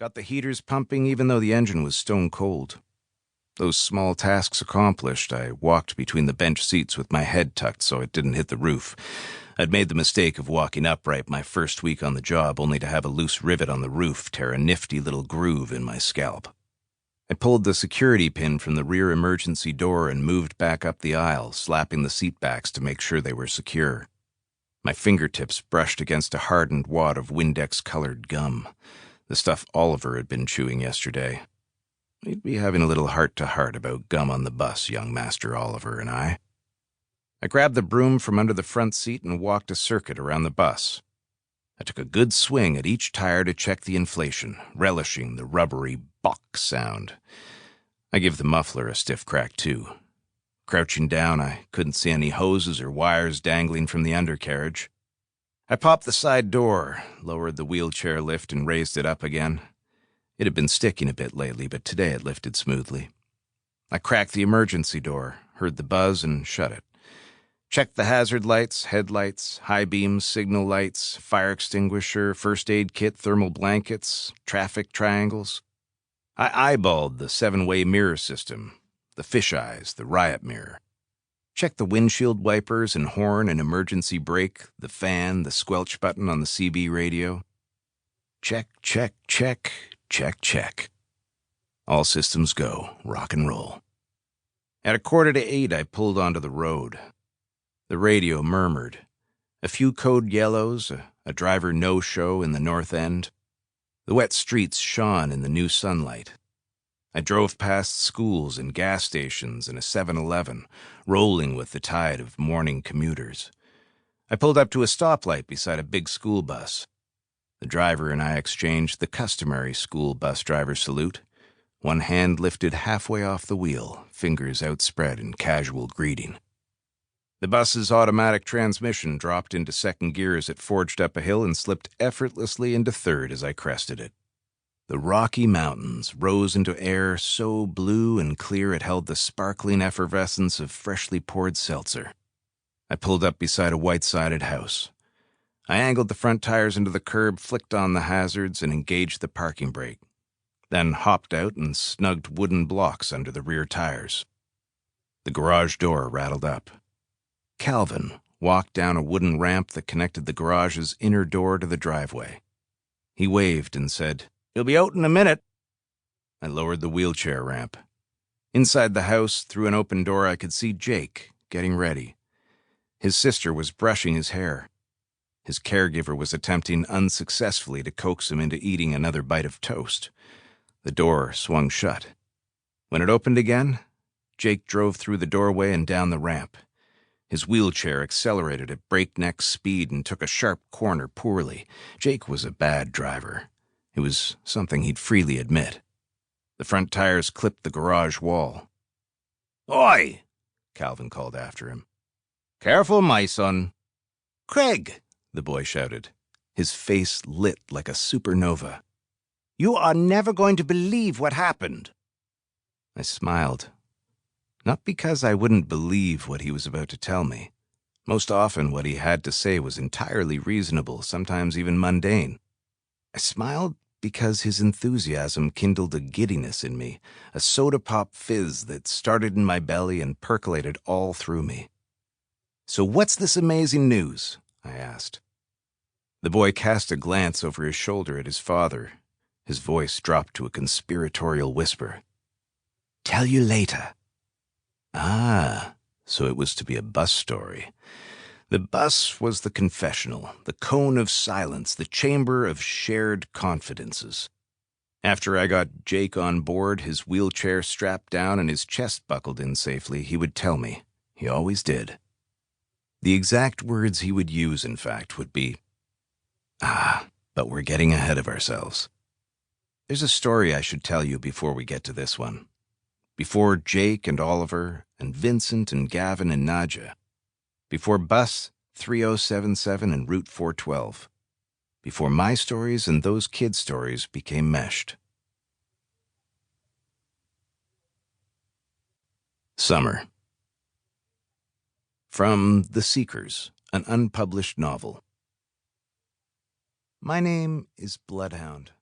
Got the heaters pumping even though the engine was stone cold. Those small tasks accomplished, I walked between the bench seats with my head tucked so it didn't hit the roof. I'd made the mistake of walking upright my first week on the job only to have a loose rivet on the roof tear a nifty little groove in my scalp. I pulled the security pin from the rear emergency door and moved back up the aisle, slapping the seat backs to make sure they were secure. My fingertips brushed against a hardened wad of Windex-colored gum, the stuff Oliver had been chewing yesterday. We'd be having a little heart-to-heart about gum on the bus, young Master Oliver and I. I grabbed the broom from under the front seat and walked a circuit around the bus. I took a good swing at each tire to check the inflation, relishing the rubbery "bock" sound. I gave the muffler a stiff crack, too. Crouching down, I couldn't see any hoses or wires dangling from the undercarriage. I popped the side door, lowered the wheelchair lift, and raised it up again. It had been sticking a bit lately, but today it lifted smoothly. I cracked the emergency door, heard the buzz, and shut it. Checked the hazard lights, headlights, high beams, signal lights, fire extinguisher, first aid kit, thermal blankets, traffic triangles. I eyeballed the 7-way mirror system, the fisheyes, the riot mirror. Checked the windshield wipers and horn and emergency brake, the fan, the squelch button on the CB radio. Check, check, check, check, check. All systems go, rock and roll. At 7:45, I pulled onto the road. The radio murmured. A few code yellows, a driver no-show in the north end. The wet streets shone in the new sunlight. I drove past schools and gas stations and a 7-Eleven, rolling with the tide of morning commuters. I pulled up to a stoplight beside a big school bus. The driver and I exchanged the customary school bus driver salute, one hand lifted halfway off the wheel, fingers outspread in casual greeting. The bus's automatic transmission dropped into second gear as it forged up a hill and slipped effortlessly into third as I crested it. The Rocky Mountains rose into air so blue and clear it held the sparkling effervescence of freshly poured seltzer. I pulled up beside a white-sided house. I angled the front tires into the curb, flicked on the hazards, and engaged the parking brake, then hopped out and snugged wooden blocks under the rear tires. The garage door rattled up. Calvin walked down a wooden ramp that connected the garage's inner door to the driveway. He waved and said, "He'll be out in a minute." I lowered the wheelchair ramp. Inside the house, through an open door, I could see Jake getting ready. His sister was brushing his hair. His caregiver was attempting unsuccessfully to coax him into eating another bite of toast. The door swung shut. When it opened again, Jake drove through the doorway and down the ramp. His wheelchair accelerated at breakneck speed and took a sharp corner poorly. Jake was a bad driver. It was something he'd freely admit. The front tires clipped the garage wall. "Oi!" Calvin called after him. "Careful, my son." "Craig!" the boy shouted, his face lit like a supernova. "You are never going to believe what happened." I smiled. Not because I wouldn't believe what he was about to tell me. Most often what he had to say was entirely reasonable, sometimes even mundane. I smiled because his enthusiasm kindled a giddiness in me, a soda pop fizz that started in my belly and percolated all through me. "So what's this amazing news?" I asked. The boy cast a glance over his shoulder at his father. His voice dropped to a conspiratorial whisper. "Tell you later." Ah, so it was to be a bus story. The bus was the confessional, the cone of silence, the chamber of shared confidences. After I got Jake on board, his wheelchair strapped down and his chest buckled in safely, he would tell me. He always did. The exact words he would use, in fact, would be, but we're getting ahead of ourselves. There's a story I should tell you before we get to this one. Before Jake and Oliver and Vincent and Gavin and Nadja. Before Bus 3077 and Route 412. Before my stories and those kids' stories became meshed. Summer. From The Seekers, an unpublished novel. My name is Bloodhound.